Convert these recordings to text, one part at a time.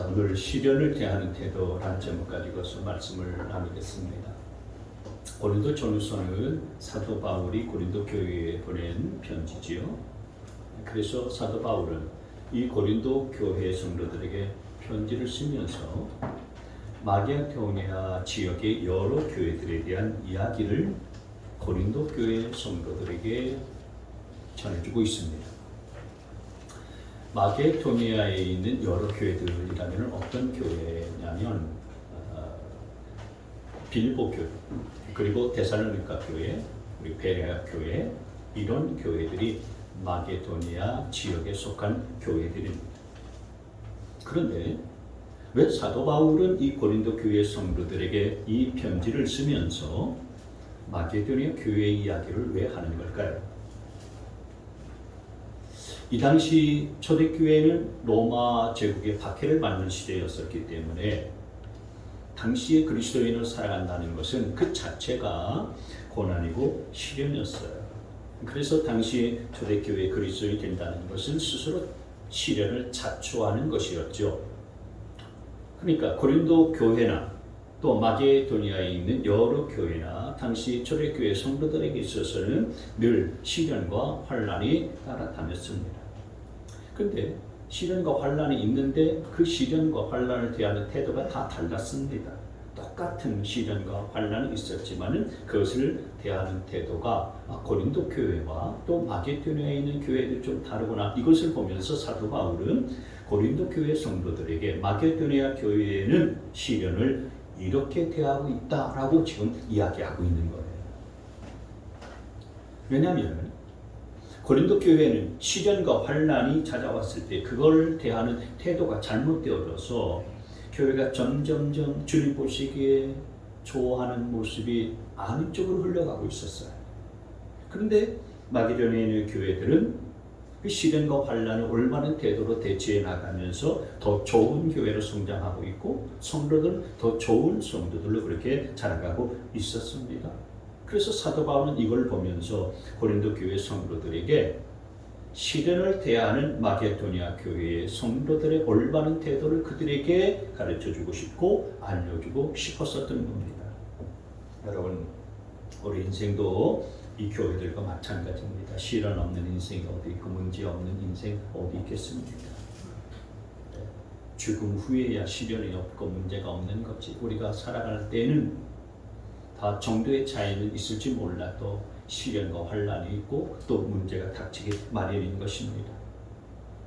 오늘 시련을 대하는 태도라는 제목 가지고서 말씀을 나누겠습니다. 고린도 전후서는 사도 바울이 고린도 교회에 보낸 편지지요. 그래서 사도 바울은 이 고린도 교회 성도들에게 편지를 쓰면서 마게도니아 지역의 여러 교회들에 대한 이야기를 고린도 교회 성도들에게 전해주고 있습니다. 마게도니아에 있는 여러 교회들이라면 어떤 교회냐면 빌보 교회, 그리고 데살로니가 교회, 그리고 베레아 교회, 이런 교회들이 마게도니아 지역에 속한 교회들입니다. 그런데 왜 사도 바울은 이 고린도 교회 성도들에게 이 편지를 쓰면서 마게도니아 교회 이야기를 왜 하는 걸까요? 이 당시 초대교회는 로마 제국의 박해를 받는 시대였었기 때문에 당시에 그리스도인을 살아간다는 것은 그 자체가 고난이고 시련이었어요. 그래서 당시 초대교회 그리스도인이 된다는 것은 스스로 시련을 자초하는 것이었죠. 그러니까 고린도 교회나 또 마게도니아에 있는 여러 교회나 당시 초대교회 성도들에게 있어서는 늘 시련과 환난이 따라다녔습니다. 그런데 시련과 환난이 있는데 그 시련과 환난을 대하는 태도가 다 달랐습니다. 똑같은 시련과 환난이 있었지만은 그것을 대하는 태도가 고린도 교회와 또 마게도니아에 있는 교회들이 좀 다르구나, 이것을 보면서 사도 바울은 고린도 교회 성도들에게 마게도니아 교회에는 시련을 이렇게 대하고 있다라고 지금 이야기하고 있는 거예요. 왜냐하면 고린도 교회는 시련과 환난이 찾아왔을 때 그걸 대하는 태도가 잘못되어져서 교회가 점점점 주님 보시기에 좋아하는 모습이 아닌 쪽으로 흘러가고 있었어요. 그런데 마게도니아에 있는 교회들은 그 시련과 환난을 올바른 태도로 대처해 나가면서 더 좋은 교회로 성장하고 있고 성도들은 더 좋은 성도들로 그렇게 자라가고 있었습니다. 그래서 사도 바울은 이걸 보면서 고린도 교회 성도들에게 시련을 대하는 마게도니아 교회의 성도들의 올바른 태도를 그들에게 가르쳐주고 싶고 알려주고 싶었었던 겁니다. 여러분, 우리 인생도 이 교회들과 마찬가지입니다. 시련 없는 인생이 어디 있고 문제 없는 인생 어디 있겠습니까? 죽음 후에야 시련이 없고 문제가 없는 거지. 우리가 살아갈 때는 다 정도의 차이는 있을지 몰라도 시련과 환난이 있고 또 문제가 닥치기 마련인 것입니다.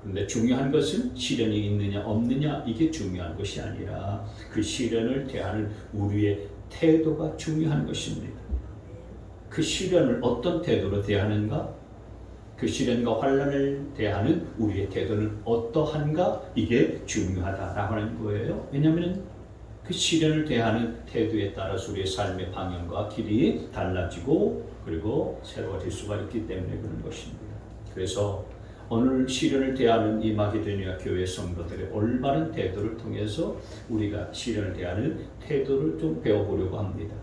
그런데 중요한 것은 시련이 있느냐 없느냐 이게 중요한 것이 아니라 그 시련을 대하는 우리의 태도가 중요한 것입니다. 그 시련을 어떤 태도로 대하는가? 그 시련과 환난을 대하는 우리의 태도는 어떠한가? 이게 중요하다라고 하는 거예요. 왜냐하면 그 시련을 대하는 태도에 따라서 우리의 삶의 방향과 길이 달라지고 그리고 새로워질 수가 있기 때문에 그런 것입니다. 그래서 오늘 시련을 대하는 이 마게도니아 교회 성도들의 올바른 태도를 통해서 우리가 시련을 대하는 태도를 좀 배워보려고 합니다.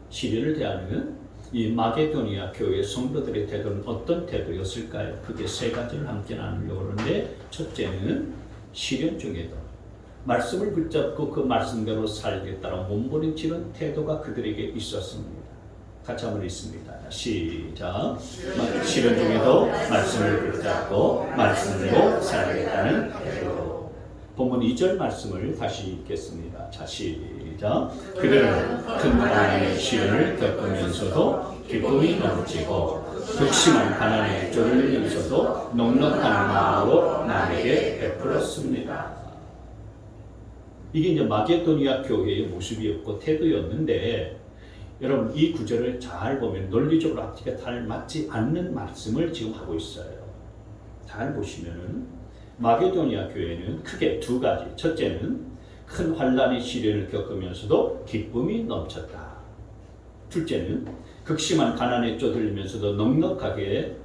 시련을 대하는 이 마게도니아 교회 성도들의 태도는 어떤 태도였을까요? 크게 세 가지를 함께 나누려고 하는데, 첫째는 시련 중에도 말씀을 붙잡고 그 말씀대로 살겠다는 몸부림치는 태도가 그들에게 있었습니다. 같이 한번 읽습니다. 시작. 시련 중에도 말씀을 붙잡고 말씀대로 살겠다는 태도. 본문 2절 말씀을 다시 읽겠습니다. 자, 시작. 그들은 큰 가난의 시련을 겪으면서도 기쁨이 넘치고 극심한 가난에 쫄리면서도 넉넉한 마음으로 남에게 베풀었습니다. 이게 이제 마게도니아 교회의 모습이었고 태도였는데, 여러분 이 구절을 잘 보면 논리적으로 앞뒤가 잘 맞지 않는 말씀을 지금 하고 있어요. 잘 보시면은 마게도니아 교회는 크게 두 가지. 첫째는 큰 환난의 시련을 겪으면서도 기쁨이 넘쳤다. 둘째는 극심한 가난에 쪼들리면서도 넉넉하게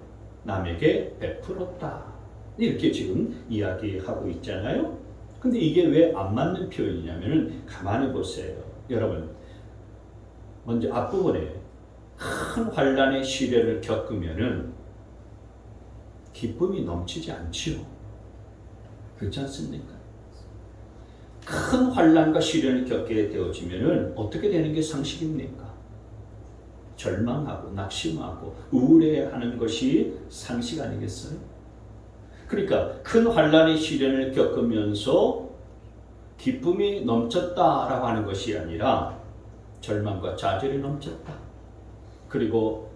남에게 베풀었다. 이렇게 지금 이야기하고 있잖아요. 근데 이게 왜 안 맞는 표현이냐면은 가만히 보세요. 여러분, 먼저 앞부분에 큰 환난의 시련을 겪으면은 기쁨이 넘치지 않지요. 그렇지 않습니까? 큰 환난과 시련을 겪게 되어지면은 어떻게 되는 게 상식입니까? 절망하고 낙심하고 우울해하는 것이 상식 아니겠어요? 그러니까 큰 환난의 시련을 겪으면서 기쁨이 넘쳤다라고 하는 것이 아니라 절망과 좌절이 넘쳤다. 그리고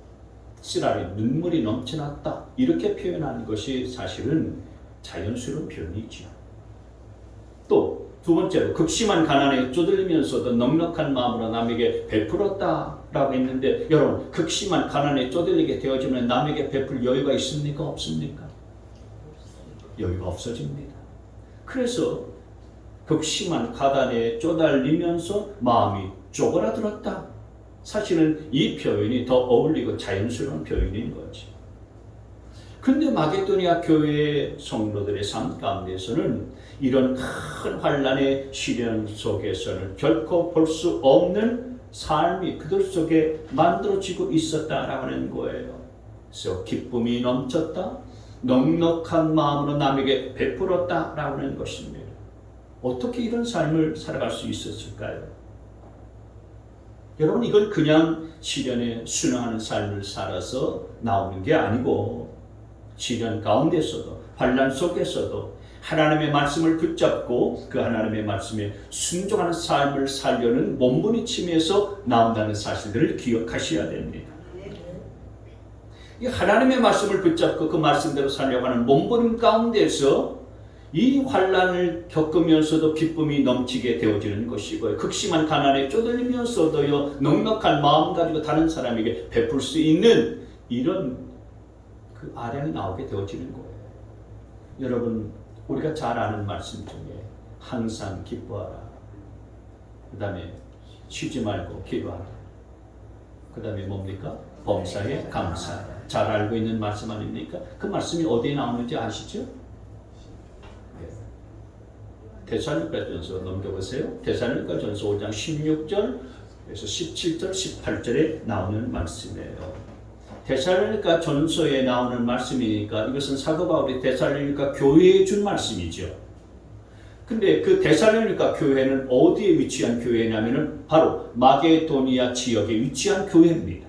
쓰라리 눈물이 넘쳐났다. 이렇게 표현하는 것이 사실은 자연스러운 표현이죠. 또 두 번째로 극심한 가난에 쪼들리면서도 넉넉한 마음으로 남에게 베풀었다라고 했는데 여러분 극심한 가난에 쪼들리게 되어지면 남에게 베풀 여유가 있습니까? 없습니까? 여유가 없어집니다. 그래서 극심한 가난에 쪼달리면서 마음이 쪼그라들었다. 사실은 이 표현이 더 어울리고 자연스러운 표현인 거지. 근데 마게도니아 교회의 성도들의 삶 가운데서는 이런 큰 환난의 시련 속에서는 결코 볼 수 없는 삶이 그들 속에 만들어지고 있었다라고 하는 거예요. 그래서 기쁨이 넘쳤다. 넉넉한 마음으로 남에게 베풀었다라고 하는 것입니다. 어떻게 이런 삶을 살아갈 수 있었을까요? 여러분 이건 그냥 시련에 순응하는 삶을 살아서 나오는 게 아니고 시련 가운데서도 환난 속에서도 하나님의 말씀을 붙잡고 그 하나님의 말씀에 순종하는 삶을 살려는 몸부림치면서 나온다는 사실들을 기억하셔야 됩니다. 이 하나님의 말씀을 붙잡고 그 말씀대로 살려고 하는 몸부림 가운데서 이 환난을 겪으면서도 기쁨이 넘치게 되어지는 것이고요. 극심한 가난에 쪼들리면서도요 넉넉한 마음 가지고 다른 사람에게 베풀 수 있는 이런 그 아량이 나오게 되어지는 거예요. 여러분 우리가 잘 아는 말씀 중에 항상 기뻐하라. 그 다음에 쉬지 말고 기도하라. 그 다음에 뭡니까? 범사에 감사하라. 잘 알고 있는 말씀 아닙니까? 그 말씀이 어디에 나오는지 아시죠? 데살로니가전서 넘겨보세요. 데살로니가전서 5장 16절에서 17절, 18절에 나오는 말씀이에요. 데살로니가 전서에 나오는 말씀이니까 이것은 사도 바울이 데살로니가 교회에 준 말씀이죠. 근데 그 데살로니가 교회는 어디에 위치한 교회냐면은 바로 마게도니아 지역에 위치한 교회입니다.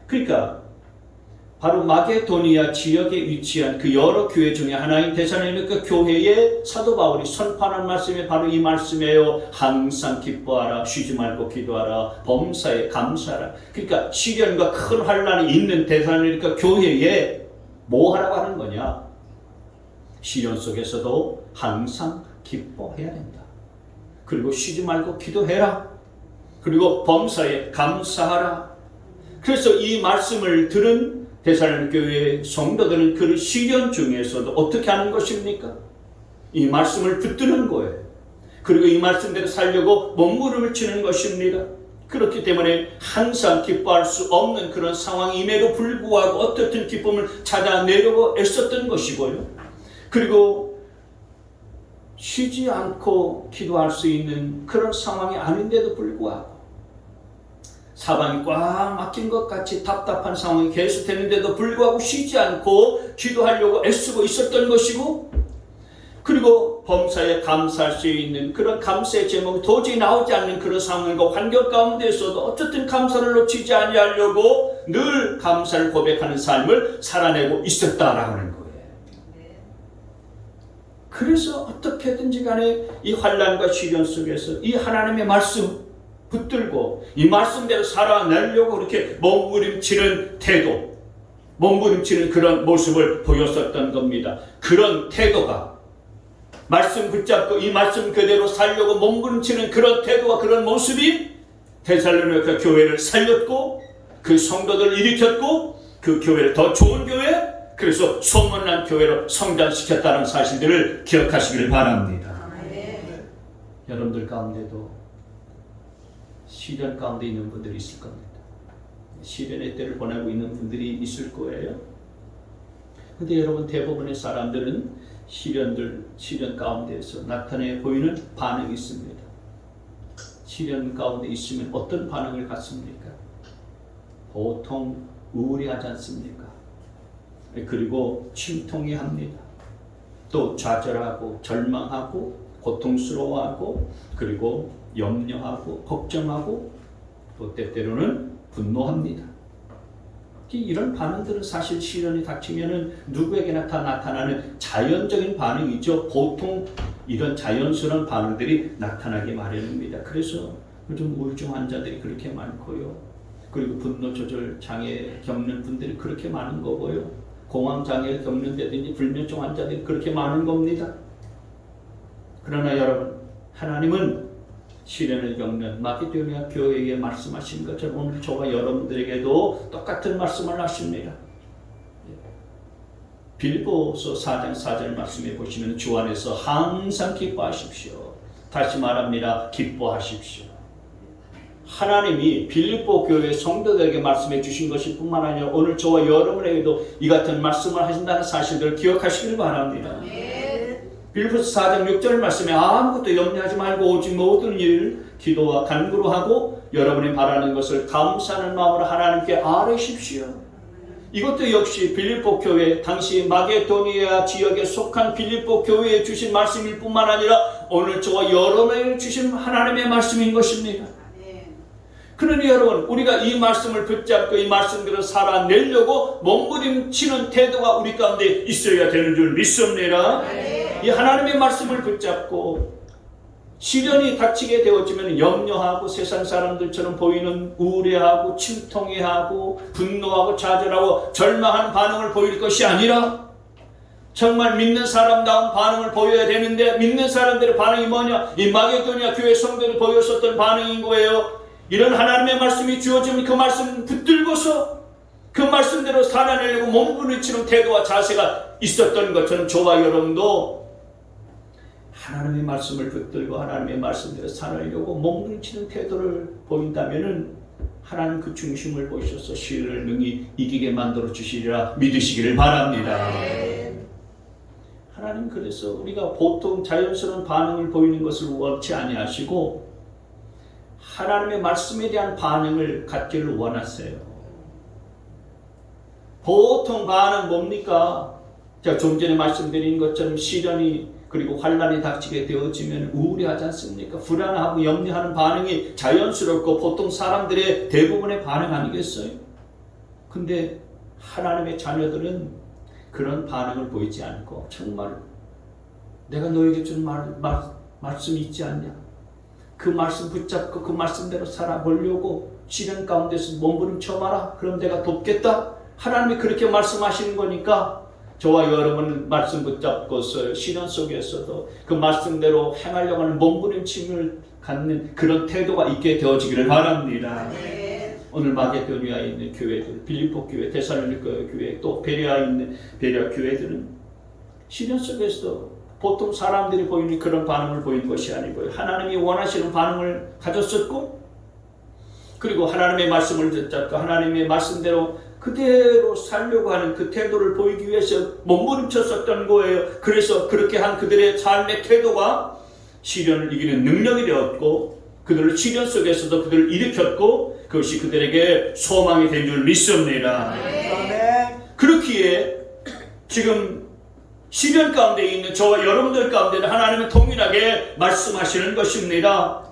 그러니까 바로 마게도니아 지역에 위치한 그 여러 교회 중에 하나인 데살로니가 교회에 사도 바울이 선포하는 말씀이 바로 이 말씀이에요. 항상 기뻐하라, 쉬지 말고 기도하라, 범사에 감사하라. 그러니까 시련과 큰 환난이 있는 데살로니가 교회에 뭐 하라고 하는 거냐? 시련 속에서도 항상 기뻐해야 된다. 그리고 쉬지 말고 기도해라. 그리고 범사에 감사하라. 그래서 이 말씀을 들은 데살로니가 교회의 성도들은 그 시련 중에서도 어떻게 하는 것입니까? 이 말씀을 붙드는 거예요. 그리고 이 말씀대로 살려고 몸부림을 치는 것입니다. 그렇기 때문에 항상 기뻐할 수 없는 그런 상황임에도 불구하고 어떻든 기쁨을 찾아내려고 애썼던 것이고요. 그리고 쉬지 않고 기도할 수 있는 그런 상황이 아닌데도 불구하고 사방이 꽉 막힌 것 같이 답답한 상황이 계속되는데도 불구하고 쉬지 않고 기도하려고 애쓰고 있었던 것이고, 그리고 범사에 감사할 수 있는 그런 감사의 제목이 도저히 나오지 않는 그런 상황과 환경 가운데서도 어쨌든 감사를 놓치지 아니하려고 늘 감사를 고백하는 삶을 살아내고 있었다라고 하는 거예요. 그래서 어떻게든지 간에 이 환난과 시련 속에서 이 하나님의 말씀 붙들고 이 말씀대로 살아내려고 그렇게 몸부림치는 태도, 몸부림치는 그런 모습을 보였었던 겁니다. 그런 태도가 말씀 붙잡고 이 말씀 그대로 살려고 몸부림치는 그런 태도와 그런 모습이 데살로니가 교회를 살렸고 그 성도들을 일으켰고 그 교회를 더 좋은 교회, 그래서 소문난 교회로 성장시켰다는 사실들을 기억하시기를 바랍니다. 여러분들 가운데도 시련 가운데 있는 분들이 있을 겁니다. 시련의 때를 보내고 있는 분들이 있을 거예요. 근데 여러분 대부분의 사람들은 시련 가운데에서 나타내 보이는 반응이 있습니다. 시련 가운데 있으면 어떤 반응을 갖습니까? 보통 우울해하지 않습니까? 그리고 침통해 합니다. 또 좌절하고 절망하고 고통스러워하고 그리고 염려하고 걱정하고 또 때때로는 분노합니다. 이런 반응들은 사실 시련이 닥치면은 누구에게나 다 나타나는 자연적인 반응이죠. 보통 이런 자연스러운 반응들이 나타나기 마련입니다. 그래서 요즘 우울증 환자들이 그렇게 많고요. 그리고 분노 조절 장애 겪는 분들이 그렇게 많은 거고요. 공황 장애를 겪는다든지 불면증 환자들이 그렇게 많은 겁니다. 그러나 여러분, 하나님은 시련을 겪는 마게도니아 교회에 말씀하신 것처럼 오늘 저와 여러분들에게도 똑같은 말씀을 하십니다. 빌보서 4장 4절 말씀해 보시면 주 안에서 항상 기뻐하십시오. 다시 말합니다. 기뻐하십시오. 하나님이 빌립보 교회 성도들에게 말씀해 주신 것일 뿐만 아니라 오늘 저와 여러분에게도 이 같은 말씀을 하신다는 사실들을 기억하시길 바랍니다. 빌립보서 4장 6절 말씀에 아무것도 염려하지 말고 오직 모든 일 기도와 간구로 하고 여러분이 바라는 것을 감사하는 마음으로 하나님께 아뢰십시오. 이것도 역시 빌립보 교회 당시 마게도니아 지역에 속한 빌립보 교회에 주신 말씀일 뿐만 아니라 오늘 저와 여러분에게 주신 하나님의 말씀인 것입니다. 그러니 여러분, 우리가 이 말씀을 붙잡고 이 말씀대로 살아내려고 몸부림치는 태도가 우리 가운데 있어야 되는 줄 믿습니다. 이 하나님의 말씀을 붙잡고 시련이 닥치게 되어지면 염려하고 세상 사람들처럼 보이는 우울해하고 침통해하고 분노하고 좌절하고 절망하는 반응을 보일 것이 아니라 정말 믿는 사람다운 반응을 보여야 되는데 믿는 사람들의 반응이 뭐냐? 이 마게도니아 교회 성도들이 보였었던 반응인 거예요. 이런 하나님의 말씀이 주어지면 그 말씀 붙들고서 그 말씀대로 살아내려고 몸부림치는 태도와 자세가 있었던 것처럼 저와 여러분도 하나님의 말씀을 붙들고 하나님의 말씀대로 살아내려고 몸부림치는 태도를 보인다면은 하나님 그 중심을 보셔서 시련을 능히 이기게 만들어 주시리라 믿으시기를 바랍니다. 하나님 그래서 우리가 보통 자연스러운 반응을 보이는 것을 원치 아니하시고 하나님의 말씀에 대한 반응을 갖기를 원하세요. 보통 반응 뭡니까? 제가 좀 전에 말씀드린 것처럼 시련이 그리고 환난이 닥치게 되어지면 우울해하지 않습니까? 불안하고 염려하는 반응이 자연스럽고 보통 사람들의 대부분의 반응 아니겠어요? 근데 하나님의 자녀들은 그런 반응을 보이지 않고 정말 내가 너에게 준 말씀이 있지 않냐? 그 말씀 붙잡고 그 말씀대로 살아보려고 시련 가운데서 몸부림쳐 마라. 그럼 내가 돕겠다. 하나님이 그렇게 말씀하시는 거니까 저와 여러분은 말씀 붙잡고서 시련 속에서도 그 말씀대로 행하려고 하는 몸부림침을 갖는 그런 태도가 있게 되어지기를 바랍니다. 오늘 마게도니아에 있는 교회들, 빌립보 교회, 데살로니가 교회, 또 베레아에 있는 베레아 교회들은 시련 속에서 보통 사람들이 보이는 그런 반응을 보이는 것이 아니고요. 하나님이 원하시는 반응을 가졌었고 그리고 하나님의 말씀을 붙잡고 하나님의 말씀대로 그대로 살려고 하는 그 태도를 보이기 위해서 몸부림쳤었던 거예요. 그래서 그렇게 한 그들의 삶의 태도가 시련을 이기는 능력이 되었고 그들을 시련 속에서도 그들을 일으켰고 그것이 그들에게 소망이 된 줄 믿습니다. 그렇기에 지금 시련 가운데 있는 저와 여러분들 가운데는 하나님은 동일하게 말씀하시는 것입니다.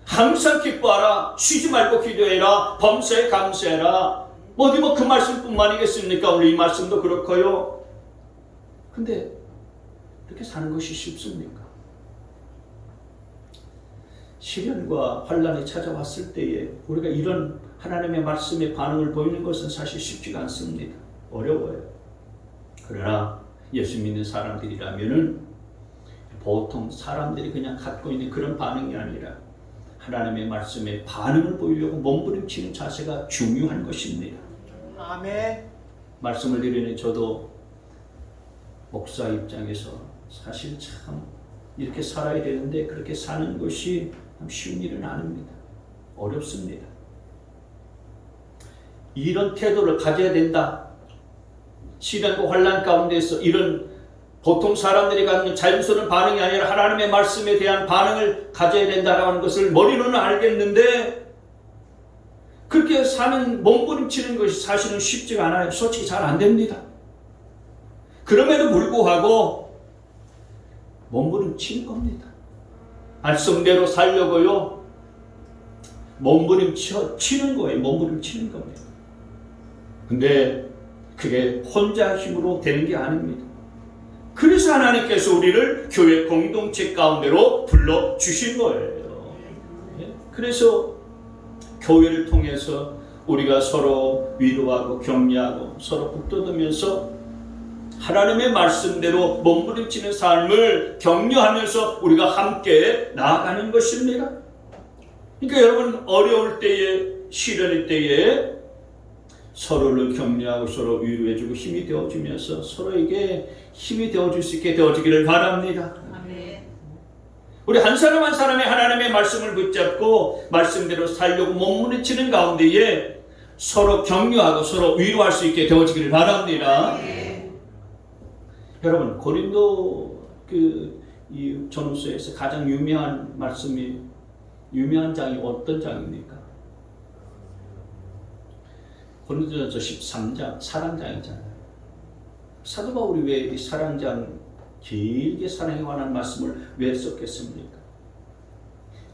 항상 기뻐하라. 쉬지 말고 기도해라. 범사에 감사해라. 어디 그 말씀뿐만이겠습니까? 오늘 이 말씀도 그렇고요. 근데 이렇게 사는 것이 쉽습니까? 시련과 환난이 찾아왔을 때에 우리가 이런 하나님의 말씀에 반응을 보이는 것은 사실 쉽지가 않습니다. 어려워요. 그러나 예수 믿는 사람들이라면은 보통 사람들이 그냥 갖고 있는 그런 반응이 아니라 하나님의 말씀에 반응을 보이려고 몸부림치는 자세가 중요한 것입니다. 아멘. 말씀을 드리는 저도 목사 입장에서 사실 참 이렇게 살아야 되는데 그렇게 사는 것이 쉬운 일은 아닙니다. 어렵습니다. 이런 태도를 가져야 된다. 시련과 환난 가운데서 이런 보통 사람들이 갖는 자연스러운 반응이 아니라 하나님의 말씀에 대한 반응을 가져야 된다는 것을 머리로는 알겠는데 그렇게 사는 몸부림치는 것이 사실은 쉽지가 않아요. 솔직히 잘 안 됩니다. 그럼에도 불구하고 몸부림치는 겁니다. 말씀대로 살려고요. 몸부림치는 거예요. 몸부림치는 겁니다. 근데 그게 혼자 힘으로 되는 게 아닙니다. 그래서 하나님께서 우리를 교회 공동체 가운데로 불러주신 거예요. 그래서 교회를 통해서 우리가 서로 위로하고 격려하고 서로 북돋으면서 하나님의 말씀대로 몸부림치는 삶을 격려하면서 우리가 함께 나아가는 것입니다. 그러니까 여러분, 어려울 때에, 시련의 때에 서로를 격려하고 서로 위로해주고 힘이 되어주면서 서로에게 힘이 되어줄 수 있게 되어주기를 바랍니다. 아멘. 우리 한 사람 한 사람이 하나님의 말씀을 붙잡고 말씀대로 살려고 몸부림치는 가운데에 서로 격려하고 서로 위로할 수 있게 되어지기를 바랍니다. 아멘. 여러분, 고린도 이 전후서에서 가장 유명한 말씀이, 유명한 장이 어떤 장입니까? 고린도전서 13장 사랑장이잖아요. 사도 바울이 왜 이 사랑장 길게 사랑에 관한 말씀을 왜 썼겠습니까?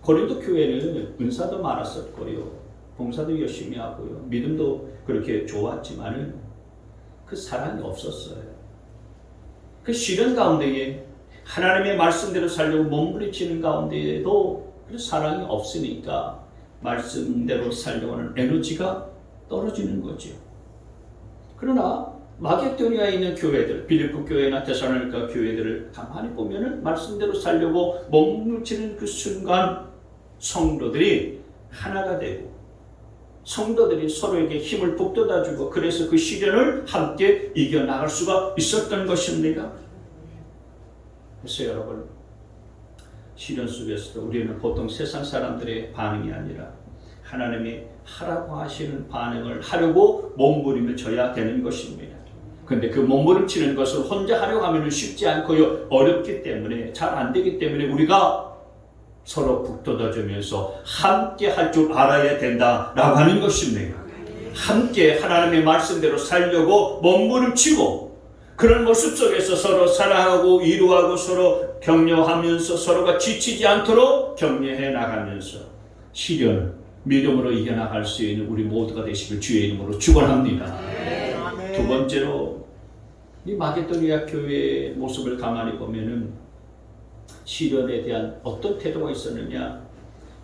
고린도 교회는 은사도 많았었고요, 봉사도 열심히 하고요, 믿음도 그렇게 좋았지만은 그 사랑이 없었어요. 그 시련 가운데에 하나님의 말씀대로 살려고 몸부림치는 가운데에도 그 사랑이 없으니까 말씀대로 살려고 하는 에너지가 떨어지는 거죠. 그러나 마게도니아에 있는 교회들, 빌립보 교회나 데살로니가 교회들을 가만히 보면은 말씀대로 살려고 몸부림치는 그 순간 성도들이 하나가 되고 성도들이 서로에게 힘을 북돋아주고 그래서 그 시련을 함께 이겨나갈 수가 있었던 것입니다. 그래서 여러분, 시련 속에서도 우리는 보통 세상 사람들의 반응이 아니라 하나님이 하라고 하시는 반응을 하려고 몸부림을 쳐야 되는 것입니다. 근데 그 몸부림치는 것을 혼자 하려고 하면 쉽지 않고요, 어렵기 때문에 잘 안 되기 때문에 우리가 서로 북돋아주면서 함께 할 줄 알아야 된다라고 하는 것입니다. 함께 하나님의 말씀대로 살려고 몸부림치고 그런 모습 속에서 서로 사랑하고 위로하고 서로 격려하면서 서로가 지치지 않도록 격려해 나가면서 시련을 믿음으로 이겨나갈 수 있는 우리 모두가 되시길 주의 이름으로 축원합니다. 두 번째로 이 마게도니아 교회의 모습을 가만히 보면은 시련에 대한 어떤 태도가 있었느냐,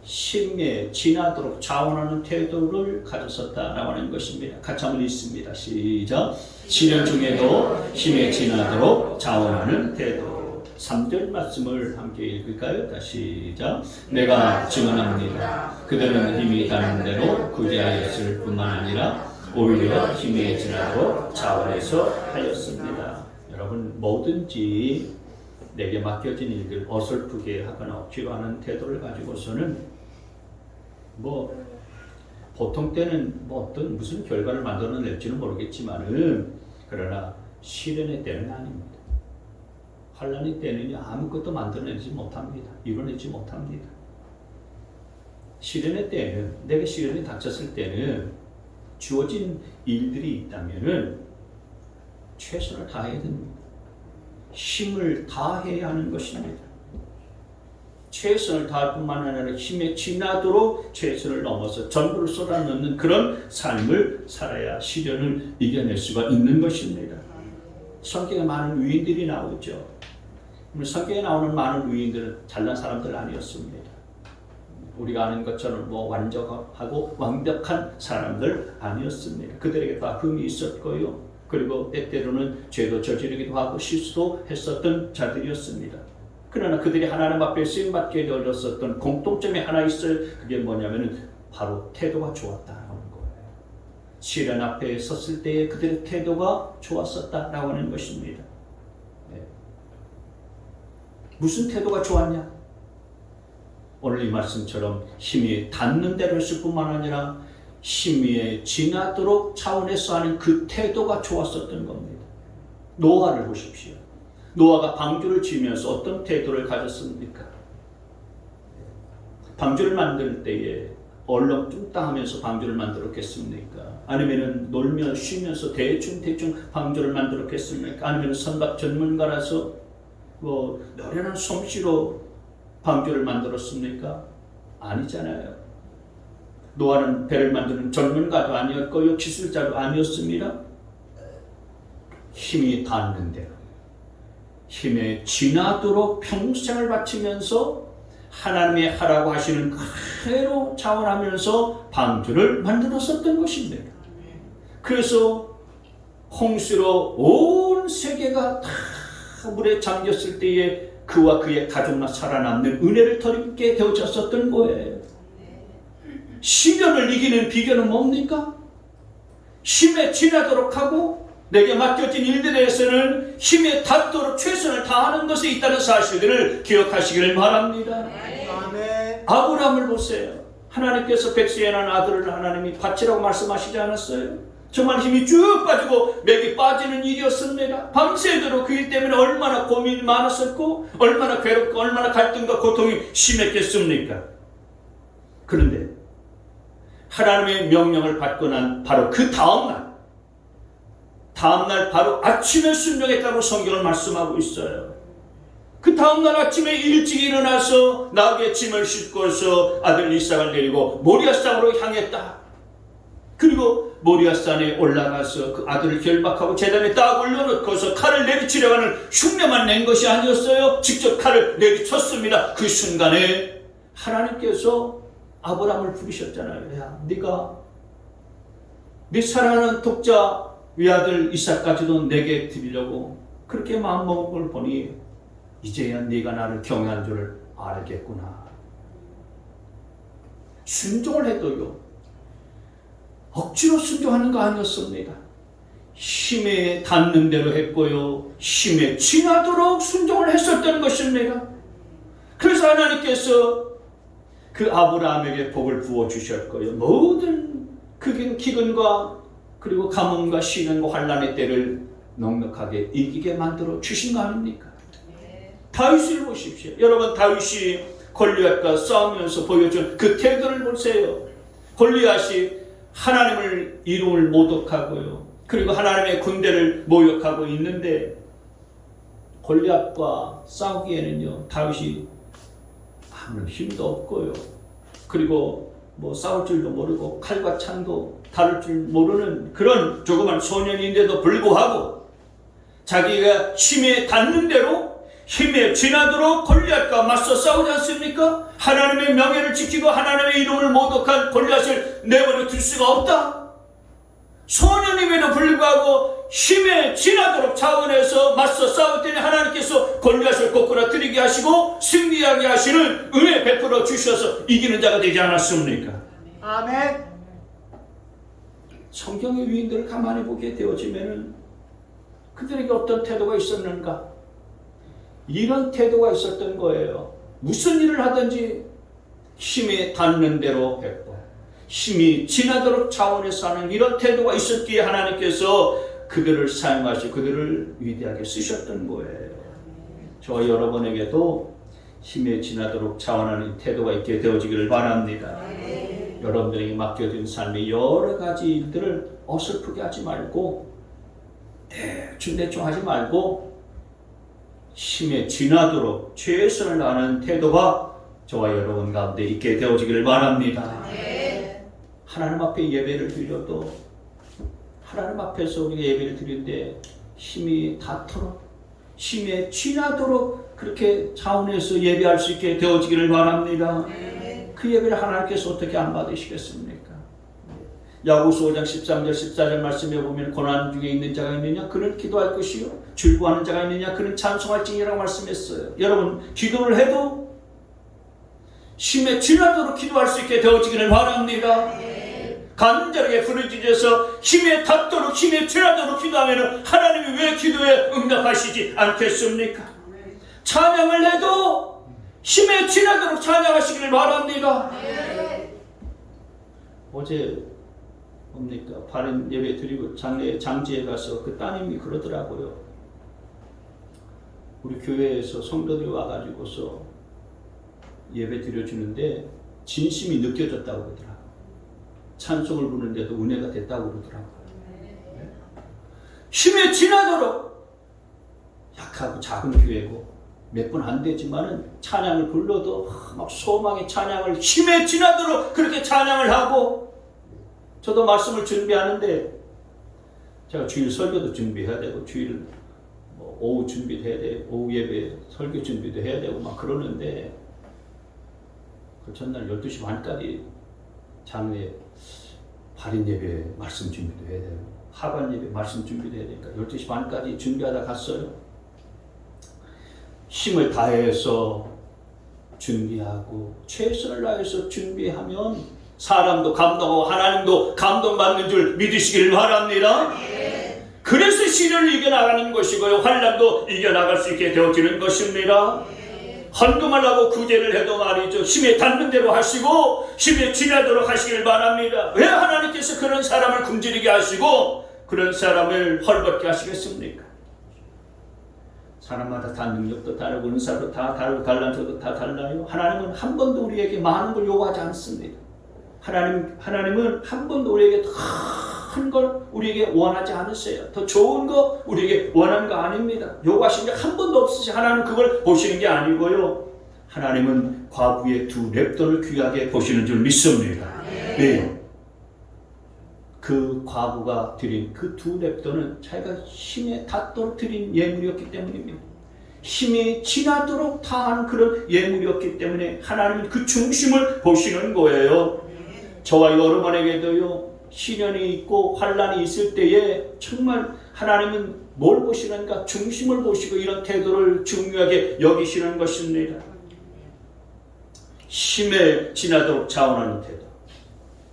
힘에 지나도록 자원하는 태도를 가졌었다라고 하는 것입니다. 같이 한번 읽습니다. 시작. 시련 중에도 힘에 지나도록 자원하는 태도. 3절 말씀을 함께 읽을까요? 다시 시작. 내가 증언합니다. 그들은 힘이 닿는 대로 구제하였을 뿐만 아니라 오히려 힘에 지나도록 자원해서 하였습니다. 여러분, 뭐든지 내게 맡겨진 일들 어설프게 하거나 억지로 하는 태도를 가지고서는 보통 때는 어떤 무슨 결과를 만들어낼지는 모르겠지만은 그러나 시련의 때는 아닙니다. 환난의 때는 아무것도 만들어내지 못합니다. 이뤄내지 못합니다. 시련의 때는, 내게 시련이 닥쳤을 때는 주어진 일들이 있다면은 최선을 다해야 됩니다. 힘을 다해야 하는 것입니다. 최선을 다할 뿐만 아니라 힘에 지나도록 최선을 넘어서 전부를 쏟아넣는 그런 삶을 살아야 시련을 이겨낼 수가 있는 것입니다. 성경에 많은 위인들이 나오죠. 성경에 나오는 많은 위인들은 잘난 사람들 아니었습니다. 우리가 아는 것처럼 완벽하고 완벽한 사람들 아니었습니다. 그들에게 다 흠이 있었고요. 그리고 때때로는 죄도 저지르기도 하고 실수도 했었던 자들이었습니다. 그러나 그들이 하나님 앞에 쓰임받게 되어졌었던 공통점이 하나 있어요. 그게 뭐냐면은 바로 태도가 좋았다라는 거예요. 시련 앞에 섰을 때에 그들의 태도가 좋았었다라고 하는 것입니다. 네. 무슨 태도가 좋았냐? 오늘 이 말씀처럼 힘이 닿는 대로 했을 뿐만 아니라 힘이 지나도록 차원에서 하는 그 태도가 좋았었던 겁니다. 노아를 보십시오. 노아가 방주를 지으면서 어떤 태도를 가졌습니까? 방주를 만들 때에 얼렁뚱땅하면서 방주를 만들었겠습니까? 아니면 놀며 쉬면서 대충 방주를 만들었겠습니까? 아니면 선박 전문가라서 노련한 솜씨로 방주를 만들었습니까? 아니잖아요. 노아는 배를 만드는 전문가도 아니었고요, 기술자도 아니었습니다. 힘이 닿는 대로, 힘에 지나도록 평생을 바치면서 하나님의 하라고 하시는 그대로 자원하면서 방주를 만들었었던 것입니다. 그래서 홍수로 온 세계가 다 물에 잠겼을 때에 그와 그의 가족만 살아남는 은혜를 덧입게 되어졌었던 거예요. 시련을 이기는 비결은 뭡니까? 힘에 지나도록 하고 내게 맡겨진 일들에서는 힘에 닿도록 최선을 다하는 것에 있다는 사실들을 기억하시기를 바랍니다. 아브라함을 보세요. 하나님께서 백수에 난 아들을 하나님이 바치라고 말씀하시지 않았어요? 정말 힘이 쭉 빠지고 맥이 빠지는 일이었습니다. 밤새도록 그 일 때문에 얼마나 고민이 많았었고 얼마나 괴롭고 얼마나 갈등과 고통이 심했겠습니까? 그런데 하나님의 명령을 받고 난 바로 그 다음날 바로 아침에 순종했다고 성경을 말씀하고 있어요. 그 다음날 아침에 일찍 일어나서 나귀의 짐을 싣고서 아들 이삭을 데리고 모리아산으로 향했다. 그리고 모리아산에 올라가서 그 아들을 결박하고 제단에 딱 올려놓고서 칼을 내리치려고 하는 흉내만 낸 것이 아니었어요. 직접 칼을 내리쳤습니다. 그 순간에 하나님께서 아브라함을 부르셨잖아요. 야, 네가 네 사랑하는 독자 외아들 이삭까지도 내게 드리려고 그렇게 마음먹은 걸 보니 이제야 네가 나를 경외한 줄을 알겠구나. 순종을 해도요, 억지로 순종하는 거 아니었습니다. 힘에 닿는 대로 했고요, 힘에 지나도록 순종을 했었던 것입니다. 그래서 하나님께서 그 아브라함에게 복을 부어주셨고요, 모든 기근과 그리고 가뭄과 시련과 환난의 때를 넉넉하게 이기게 만들어 주신 거 아닙니까? 다윗을 보십시오. 여러분, 다윗이 골리앗과 싸우면서 보여준 그 태도를 보세요. 골리앗이 하나님을 이름을 모독하고요, 그리고 하나님의 군대를 모욕하고 있는데 골리앗과 싸우기에는요, 다윗이 아무런 힘도 없고요, 그리고 싸울 줄도 모르고 칼과 창도 다룰 줄 모르는 그런 조그만 소년인데도 불구하고 자기가 힘에 닿는 대로 힘에 지나도록 골리앗과 맞서 싸우지 않습니까? 하나님의 명예를 지키고 하나님의 이름을 모독한 골리앗을 내버려 둘 수가 없다. 소년임에도 불구하고 힘에 지나도록 자원해서 맞서 싸울 때는 하나님께서 골리앗을 꼬꾸라뜨리게 하시고 승리하게 하시는 은혜 베풀어 주셔서 이기는 자가 되지 않았습니까? 아멘. 성경의 위인들을 가만히 보게 되어지면은 그들에게 어떤 태도가 있었는가? 이런 태도가 있었던 거예요. 무슨 일을 하든지 힘에 닿는 대로 했고 힘이 지나도록 자원해서 하는 이런 태도가 있었기에 하나님께서 그들을 사용하시고 그들을 위대하게 쓰셨던 거예요. 저와 여러분에게도 힘에 지나도록 자원하는 태도가 있게 되어지기를 바랍니다. 여러분들에게 맡겨진 삶의 여러 가지 일들을 어설프게 하지 말고 대충 하지 말고 힘에 지나도록 최선을 다하는 태도가 저와 여러분 가운데 있게 되어지기를 바랍니다. 하나님 앞에 예배를 드려도 하나님 앞에서 우리가 예배를 드릴 때 힘이 닿도록 힘에 지나도록 그렇게 차원에서 예배할 수 있게 되어지기를 바랍니다. 그 예배를 하나님께서 어떻게 안 받으시겠습니까? 야고보서 5장 13절 14절 말씀에 보면 고난 중에 있는 자가 있느냐 그는 기도할 것이요 즐거워하는 자가 있느냐 그는 찬송할지니라고 말씀했어요. 여러분, 기도를 해도 힘에 지나도록 기도할 수 있게 되어지기를 바랍니다. 간절하게 부르짖어서 힘에 닿도록 힘에 지나도록 기도하면 하나님이 왜 기도에 응답하시지 않겠습니까? 찬양을 해도 힘에 지나도록 찬양하시기를 바랍니다. 어제 뭡니까? 바른 예배 드리고 장지에 가서 그 따님이 그러더라고요. 우리 교회에서 성도들이 와가지고서 예배 드려주는데 진심이 느껴졌다고 그러더라고요. 찬송을 부르는데도 은혜가 됐다고 그러더라고요. 힘에 지나도록 약하고 작은 교회고 몇 분 안 되지만은 찬양을 불러도 막 소망의 찬양을 힘에 지나도록 그렇게 찬양을 하고, 저도 말씀을 준비하는데 제가 주일 설교도 준비해야 되고 주일 오후 준비도 해야 되고 오후 예배 설교 준비도 해야 되고 막 그러는데, 그 전날 12시 반까지 장례 발인 예배 말씀 준비도 해야 되고 하반 예배 말씀 준비도 해야 되니까 12시 반까지 준비하다 갔어요. 힘을 다해서 준비하고 최선을 다해서 준비하면 사람도 감동하고 하나님도 감동받는 줄 믿으시길 바랍니다. 그래서 시련을 이겨나가는 것이고요, 환난도 이겨나갈 수 있게 되어지는 것입니다. 한두 말 하고 구제를 해도 말이죠, 힘에 닿는 대로 하시고 힘에 지나도록 하시길 바랍니다. 왜 하나님께서 그런 사람을 굶주리게 하시고 그런 사람을 헐벗게 하시겠습니까? 사람마다 다 능력도 다르고 은사도 다 다르고 달란트도 다 달라요. 하나님은 한 번도 우리에게 많은 걸 요구하지 않습니다. 하나님은 한 번도 우리에게 더 큰 걸 우리에게 원하지 않으세요. 더 좋은 거 우리에게 원하는 거 아닙니다. 요구하신 게 한 번도 없으시. 하나님은 그걸 보시는 게 아니고요, 하나님은 과부의 2 렙돈을 귀하게 보시는 줄 믿습니다. 네. 그 과부가 드린 그 2 렙돈은 자기가 힘에 닿도록 드린 예물이었기 때문입니다. 힘이 지나도록 다한 그런 예물이었기 때문에 하나님은 그 중심을 보시는 거예요. 저와 여러분에게도요, 시련이 있고 환난이 있을 때에 정말 하나님은 뭘 보시는가? 중심을 보시고 이런 태도를 중요하게 여기시는 것입니다. 힘에 지나도록 자원하는 태도,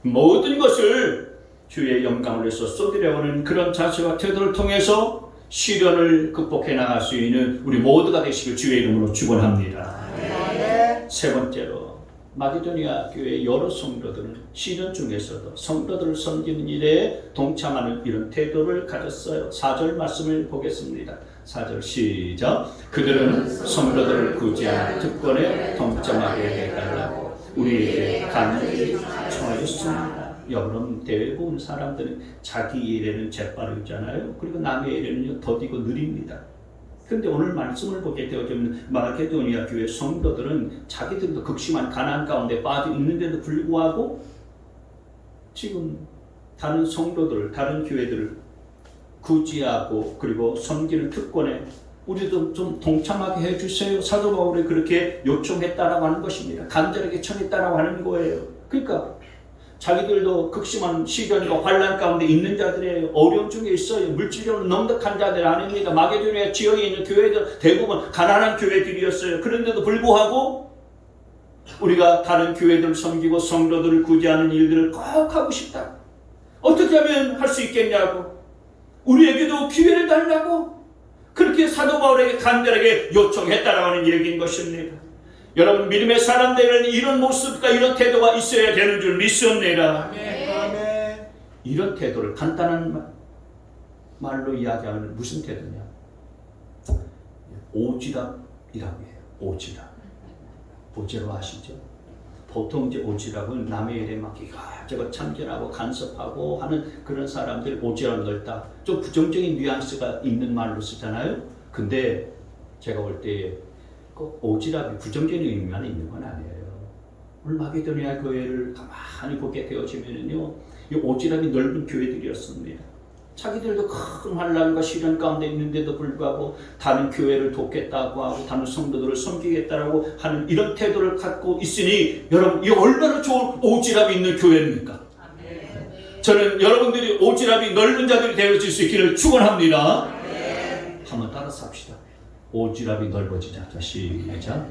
모든 것을 주의 영광을 위해서 쏟으려는 그런 자세와 태도를 통해서 시련을 극복해 나갈 수 있는 우리 모두가 되시길 주의 이름으로 축원합니다. 세 번째로, 마게도니아 교회의 여러 성도들은 시련 중에서도 성도들을 섬기는 일에 동참하는 이런 태도를 가졌어요. 4절 말씀을 보겠습니다. 4절 시작. 그들은 성도들을 구제하는 특권에 동참하게 해달라고 우리에게 간절히 청하였습니다. 여러분, 대부분 사람들은 자기 일에는 재빠르잖아요. 그리고 남의 일에는 더디고 느립니다. 그런데 오늘 말씀을 보게 되어지면 마게도니아 교회 성도들은 자기들도 극심한 가난 가운데 빠져 있는데도 불구하고 지금 다른 성도들, 다른 교회들을 구제하고 그리고 섬기는 특권에 우리도 좀 동참하게 해주세요. 사도 바울이 그렇게 요청했다라고 하는 것입니다. 간절하게 청했다라고 하는 거예요. 그러니까 자기들도 극심한 시련과 환난 가운데 있는 자들이에요. 어려움 중에 있어요. 물질적으로 넉넉한 자들 아닙니다. 마게도니아 지역에 있는 교회들 대부분 가난한 교회들이었어요. 그런데도 불구하고 우리가 다른 교회들을 섬기고 성도들을 구제하는 일들을 꼭 하고 싶다. 어떻게 하면 할 수 있겠냐고, 우리에게도 기회를 달라고 그렇게 사도 바울에게 간절하게 요청했다라고 하는 얘기인 것입니다. 여러분, 믿음의 사람들은 이런 모습과 이런 태도가 있어야 되는 줄 믿습니다. 아멘. 이런 태도를 간단한 말로 이야기하면 무슨 태도냐? 오지랖이라고 해요. 오지랖. 오지랖 아시죠? 보통 이제 오지랖은 남의 일에 막 이것저것 참견하고 간섭하고 하는 그런 사람들 오지랖 넓다. 좀 부정적인 뉘앙스가 있는 말로 쓰잖아요. 근데 제가 볼 때 꼭 오지랖이 부정적인 의미만 있는 건 아니에요. 오늘 마게도니아 교회를 가만히 보게 되어지면요, 이 오지랖이 넓은 교회들이었습니다. 자기들도 큰 환난과 시련 가운데 있는데도 불구하고 다른 교회를 돕겠다고 하고 다른 성도들을 섬기겠다고 하는 이런 태도를 갖고 있으니 여러분, 이 얼마나 좋은 오지랖이 있는 교회입니까? 저는 여러분들이 오지랖이 넓은 자들이 되어질 수 있기를 축원합니다. 한번 따라서 합시다. 오지랖이 넓어지자. 시작.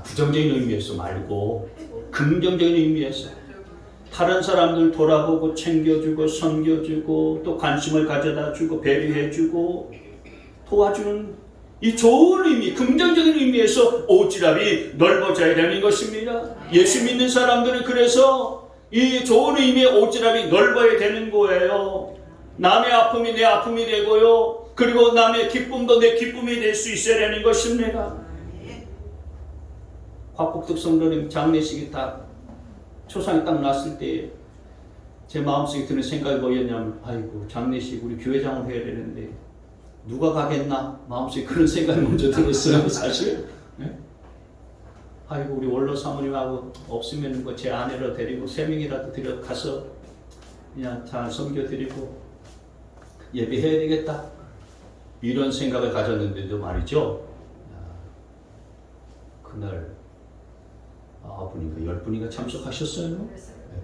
부정적인 의미에서 말고 긍정적인 의미에서 다른 사람들 돌아보고 챙겨주고 섬겨주고 또 관심을 가져다주고 배려해주고 도와주는 이 좋은 의미, 긍정적인 의미에서 오지랖이 넓어져야 되는 것입니다. 예수 믿는 사람들은 그래서 이 좋은 의미의 오지랖이 넓어야 되는 거예요. 남의 아픔이 내 아픔이 되고요, 그리고 남의 기쁨도 내 기쁨이 될 수 있어야 되는 것입니다. 곽복덕 성도님 장례식이 딱 초상이 딱 났을 때 제 마음속에 드는 생각이 뭐였냐면, 아이고 장례식 우리 교회장을 해야 되는데 누가 가겠나 마음속에 그런 생각이 먼저 들었어요. 사실. 네? 아이고 우리 원로 사모님하고 없으면 뭐 제 아내로 데리고 3명이라도 데려 가서 그냥 잘 섬겨드리고 예배해야 되겠다 이런 생각을 가졌는데도 말이죠. 그날 9분인가 10분인가 참석하셨어요.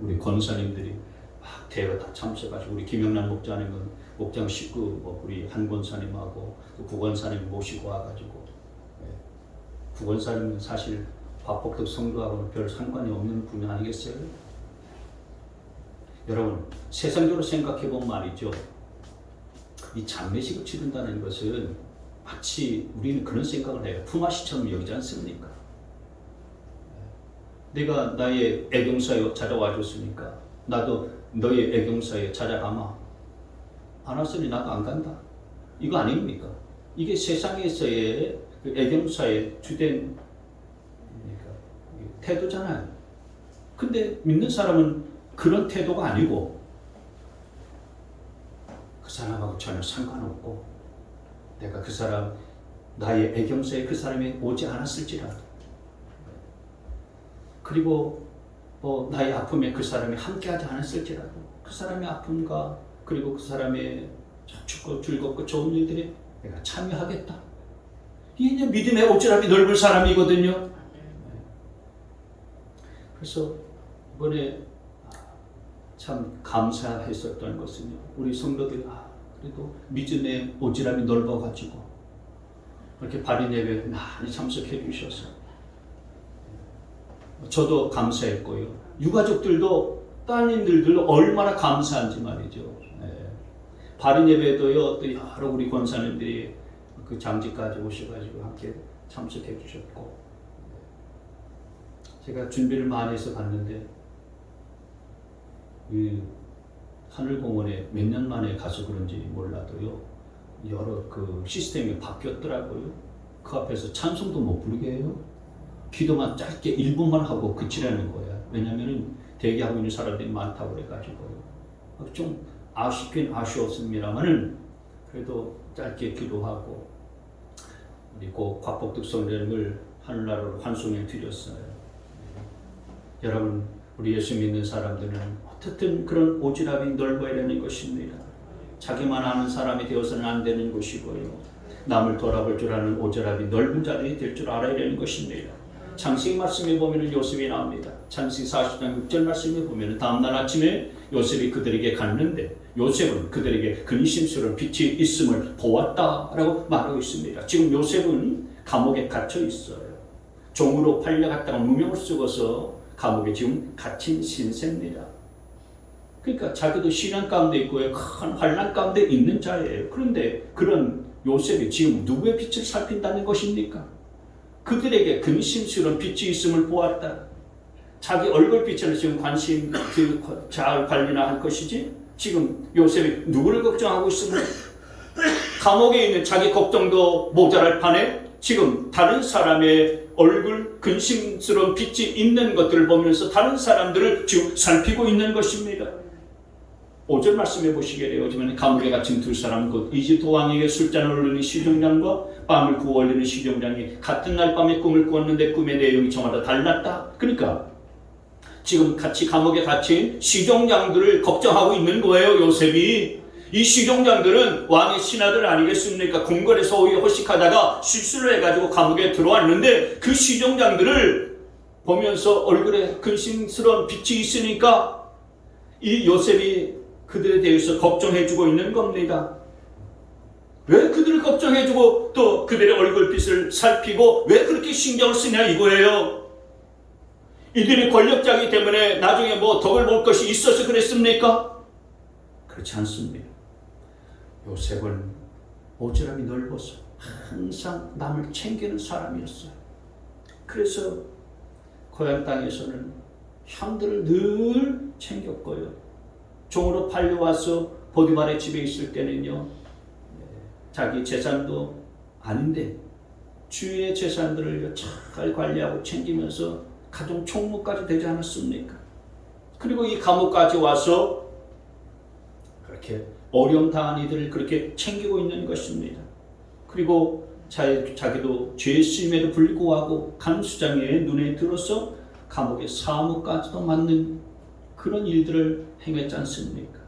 우리 권사님들이 막 대거 다 참석하시고 우리 김영란 목자님은 목장 식구 뭐 우리 한 권사님하고 또 구권사님 모시고 와가지고 구권사님은 사실 박복덕 성도하고는 별 상관이 없는 분이 아니겠어요? 여러분 세상적으로 생각해보면 말이죠. 이 장례식을 치른다는 것은 마치 우리는 그런 생각을 해요. 품앗이처럼 여기지 않습니까? 내가 나의 애경사에 찾아와 줬으니까 나도 너의 애경사에 찾아가마. 안 왔으니 나도 안 간다. 이거 아닙니까? 이게 세상에서의 그 애경사의 주된 태도잖아요. 근데 믿는 사람은 그런 태도가 아니고 그 사람하고 전혀 상관없고 내가 그 사람 나의 애경사에 그 사람이 오지 않았을지라도 그리고 나의 아픔에 그 사람이 함께하지 않았을지라도 그 사람의 아픔과 그리고 그 사람의 좋고 즐겁고 좋은 일들에 내가 참여하겠다. 이게 믿음의 오지랖이 넓은 사람이거든요. 그래서 이번에 참 감사했었던 것은요. 우리 성도들이 그래도 믿음의 오지랖이 넓어가지고 이렇게 발인 예배에 많이 참석해 주셔서 저도 감사했고요. 유가족들도 따님들도 얼마나 감사한지 말이죠. 발인 예배도요. 또 여러 우리 권사님들이 그 장지까지 오셔가지고 함께 참석해 주셨고 제가 준비를 많이 해서 갔는데 하늘공원에 몇 년 만에 가서 그런지 몰라도요. 여러 그 시스템이 바뀌었더라고요. 그 앞에서 찬송도 못 부르게 해요. 기도만 짧게 1분만 하고 그치라는 거야. 왜냐면은 대기하고 있는 사람들이 많다고 그래가지고요. 좀 아쉽긴 아쉬웠습니다만은 그래도 짧게 기도하고 그리고 곽복덕 성령을 하늘나라로 환송해 드렸어요. 여러분 우리 예수 믿는 사람들은 어떻든 그런 오지랖이 넓어야 되는 것입니다. 자기만 아는 사람이 되어서는 안 되는 것이고요. 남을 돌아볼 줄 아는 오지랖이 넓은 자들이 될 줄 알아야 되는 것입니다. 창세기 말씀에 보면 요셉이 나옵니다. 창세기 40장 6절 말씀에 보면 다음날 아침에 요셉이 그들에게 갔는데 요셉은 그들에게 근심스러운 빛이 있음을 보았다라고 말하고 있습니다. 지금 요셉은 감옥에 갇혀 있어요. 종으로 팔려갔다가 누명을 쓰고서 감옥에 지금 갇힌 신세입니다. 그러니까 자기도 시련 가운데 있고요. 큰 환난 가운데 있는 자예요. 그런데 그런 요셉이 지금 누구의 빛을 살핀다는 것입니까? 그들에게 근심스러운 빛이 있음을 보았다. 자기 얼굴빛을 지금 관심 잘 관리나 할 것이지 지금 요셉이 누구를 걱정하고 있으면 감옥에 있는 자기 걱정도 모자랄 판에 지금 다른 사람의 얼굴 근심스러운 빛이 있는 것들을 보면서 다른 사람들을 지금 살피고 있는 것입니다. 5절 말씀해 보시게 되어지면 감옥에 갇힌 두 사람 곧 이집트 왕에게 술잔을 올리는 시종장과 빵을 구워 올리는 시종장이 같은 날 밤에 꿈을 꾸었는데 꿈의 내용이 저마다 달랐다. 그러니까 지금 같이 감옥에 갇힌 시종장들을 걱정하고 있는 거예요. 요셉이. 이 시종장들은 왕의 신하들 아니겠습니까? 궁궐에서 오히려 호식하다가 실수를 해가지고 감옥에 들어왔는데 그 시종장들을 보면서 얼굴에 근심스러운 빛이 있으니까 이 요셉이 그들에 대해서 걱정해주고 있는 겁니다. 왜 그들을 걱정해주고 또 그들의 얼굴빛을 살피고 왜 그렇게 신경을 쓰냐 이거예요. 이들이 권력자이기 때문에 나중에 뭐 덕을 볼 것이 있어서 그랬습니까? 그렇지 않습니다. 요셉은 오지랖이 넓어서 항상 남을 챙기는 사람이었어요. 그래서 고향 땅에서는 형들을 늘 챙겼고요. 종으로 팔려와서 보디발의 집에 있을 때는요. 자기 재산도 아닌데 주인의 재산들을 잘 관리하고 챙기면서 가정 총무까지 되지 않았습니까? 그리고 이 감옥까지 와서 그렇게 어려움 당한 이들을 그렇게 챙기고 있는 것입니다. 그리고 자기도 죄 쓰임에도 불구하고 간수장의 눈에 들어서 감옥에 사무까지도 맞는 그런 일들을 행했지 않습니까?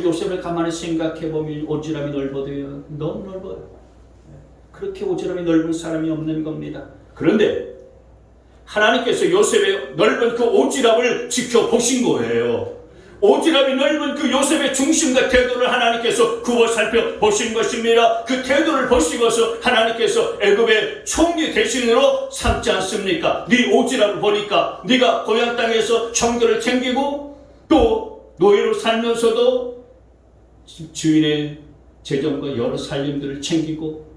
요셉을 가만히 생각해보면 오지랖이 넓어도요, 너무 넓어요. 그렇게 오지랖이 넓은 사람이 없는 겁니다. 그런데 하나님께서 요셉의 넓은 그 오지랖을 지켜보신 거예요. 오지랖이 넓은 그 요셉의 중심과 태도를 하나님께서 구워 살펴보신 것입니다. 그 태도를 보시고서 하나님께서 애굽의 총리 대신으로 삼지 않습니까? 네 오지랖을 보니까 네가 고향 땅에서 형들을 챙기고 또 노예로 살면서도 주인의 재정과 여러 살림들을 챙기고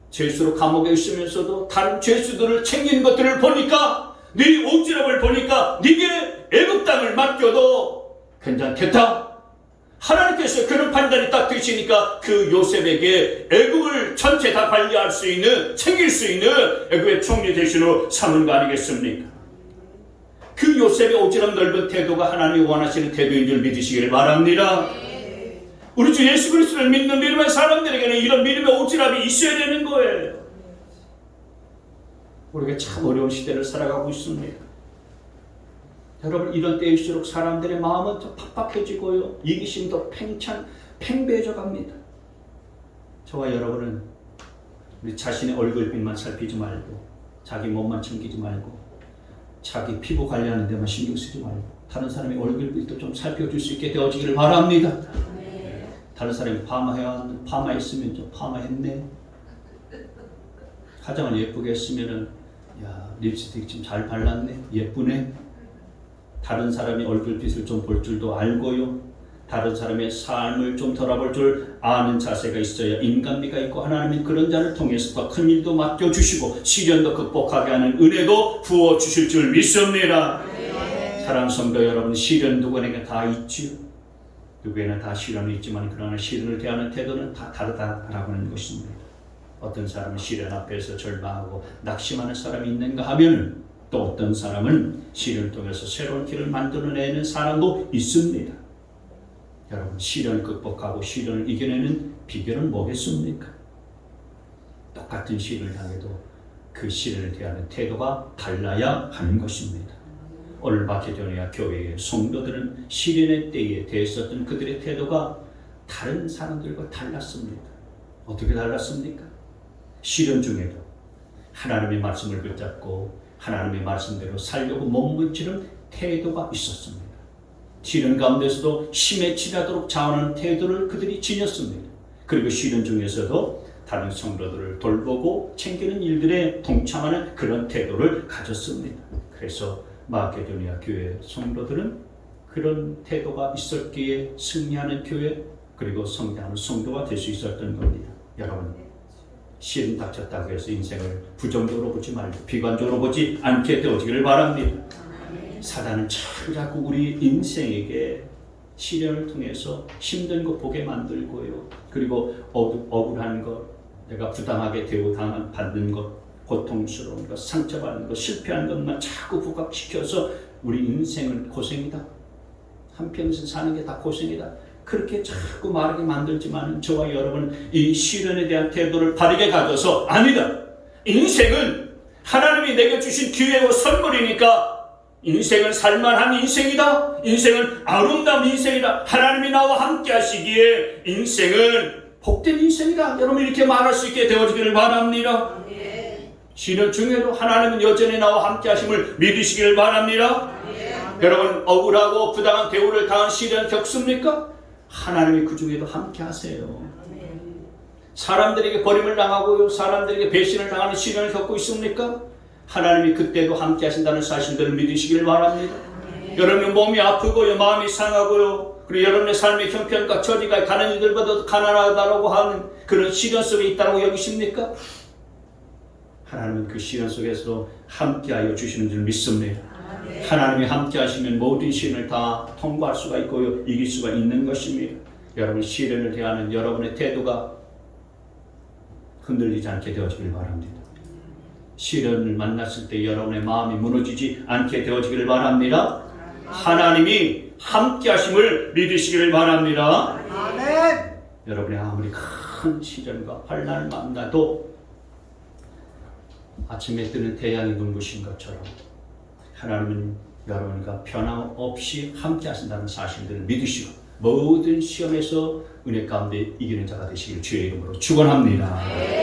죄수로 감옥에 있으면서도 다른 죄수들을 챙기는 것들을 보니까 네 오지랖을 보니까 네게 애굽 땅을 맡겨도 괜찮겠다. 하나님께서 그런 판단이 딱 드시니까 그 요셉에게 애굽을 전체 다 관리할 수 있는, 챙길 수 있는 애굽의 총리 대신으로 삼은 거 아니겠습니까? 그 요셉의 오지랖 넓은 태도가 하나님이 원하시는 태도인 줄 믿으시기를 바랍니다. 우리 주 예수 그리스도를 믿는 믿음의 사람들에게는 이런 믿음의 오지랖이 있어야 되는 거예요. 우리가 참 어려운 시대를 살아가고 있습니다. 여러분, 이런 때일수록 사람들의 마음은 더 팍팍해지고요, 이기심도 팽배해져 갑니다. 저와 여러분은 우리 자신의 얼굴빛만 살피지 말고, 자기 몸만 챙기지 말고, 자기 피부 관리하는 데만 신경 쓰지 말고, 다른 사람의 얼굴빛도 좀 살펴줄 수 있게 되어지기를 바랍니다. 다른 사람이 파마했으면 좀 파마했네. 화장을 예쁘게 했으면은, 야, 립스틱 좀 잘 발랐네, 예쁘네. 다른 사람의 얼굴빛을 좀 볼 줄도 알고요, 다른 사람의 삶을 좀 돌아볼 줄 아는 자세가 있어야 인간미가 있고, 하나님은 그런 자를 통해서 더 큰 일도 맡겨주시고 시련도 극복하게 하는 은혜도 부어주실 줄 믿습니다. 사랑하는 성도 여러분, 시련 누구에게 다 있지요. 누구에게나 다 시련이 있지만 그러나 시련을 대하는 태도는 다 다르다라고 하는 것입니다. 어떤 사람은 시련 앞에서 절망하고 낙심하는 사람이 있는가 하면, 또 어떤 사람은 시련을 통해서 새로운 길을 만들어내는 사람도 있습니다. 여러분, 시련을 극복하고 시련을 이겨내는 비결은 뭐겠습니까? 똑같은 시련을 당해도 그 시련을 대하는 태도가 달라야 하는 것입니다. 오늘 마케도니아 교회의 성도들은 시련의 때에 대했었던 그들의 태도가 다른 사람들과 달랐습니다. 어떻게 달랐습니까? 시련 중에도 하나님의 말씀을 붙잡고 하나님의 말씀대로 살려고 몸부림치는 태도가 있었습니다. 시련 가운데서도 심에 치닫도록 자원하는 태도를 그들이 지녔습니다. 그리고 시련 중에서도 다른 성도들을 돌보고 챙기는 일들에 동참하는 그런 태도를 가졌습니다. 그래서 마케도니아 교회 성도들은 그런 태도가 있었기에 승리하는 교회, 그리고 성장하는 성도가 될 수 있었던 겁니다. 여러분, 시련 닥쳤다고 해서 인생을 부정적으로 보지 말고 비관적으로 보지 않게 되어지기를 바랍니다. 사단은 자꾸 우리 인생에게 시련을 통해서 힘든 거 보게 만들고요, 그리고 억울한 것, 내가 부당하게 대우받는 것, 고통스러운 것, 상처받는 것, 실패한 것만 자꾸 부각시켜서 우리 인생은 고생이다, 한평생 사는 게 다 고생이다, 그렇게 자꾸 말하게 만들지만 저와 여러분은 이 시련에 대한 태도를 바르게 가져서, 아니다, 인생은 하나님이 내게 주신 기회와 선물이니까 인생은 살만한 인생이다, 인생은 아름다운 인생이다, 하나님이 나와 함께 하시기에 인생은 복된 인생이다, 여러분 이렇게 말할 수 있게 되어지기를 바랍니다. 시련 중에도 하나님은 여전히 나와 함께 하심을 믿으시기를 바랍니다. 여러분, 억울하고 부당한 대우를 당한 시련 겪습니까? 하나님이 그 중에도 함께 하세요. 사람들에게 버림을 당하고요, 사람들에게 배신을 당하는 시련을 겪고 있습니까? 하나님이 그때도 함께 하신다는 사실들을 믿으시길 바랍니다. 여러분의 몸이 아프고요, 마음이 상하고요, 그리고 여러분의 삶의 형편과 처지가 가는 이들보다 가난하다고 하는 그런 시련 속에 있다고 여기십니까? 하나님은 그 시련 속에서도 함께하여 주시는 줄 믿습니다. 하나님이 함께 하시면 모든 시련을 다 통과할 수가 있고요, 이길 수가 있는 것입니다. 여러분, 시련을 대하는 여러분의 태도가 흔들리지 않게 되어지길 바랍니다. 시련을 만났을 때 여러분의 마음이 무너지지 않게 되어지기를 바랍니다. 하나님이 함께 하심을 믿으시기를 바랍니다. 아멘. 여러분이 아무리 큰 시련과 환난을 만나도 아침에 뜨는 태양이 눈부신 것처럼 하나님은 여러분과 변함없이 함께 하신다는 사실들을 믿으시고 모든 시험에서 은혜 가운데 이기는 자가 되시길 주의 이름으로 축원합니다.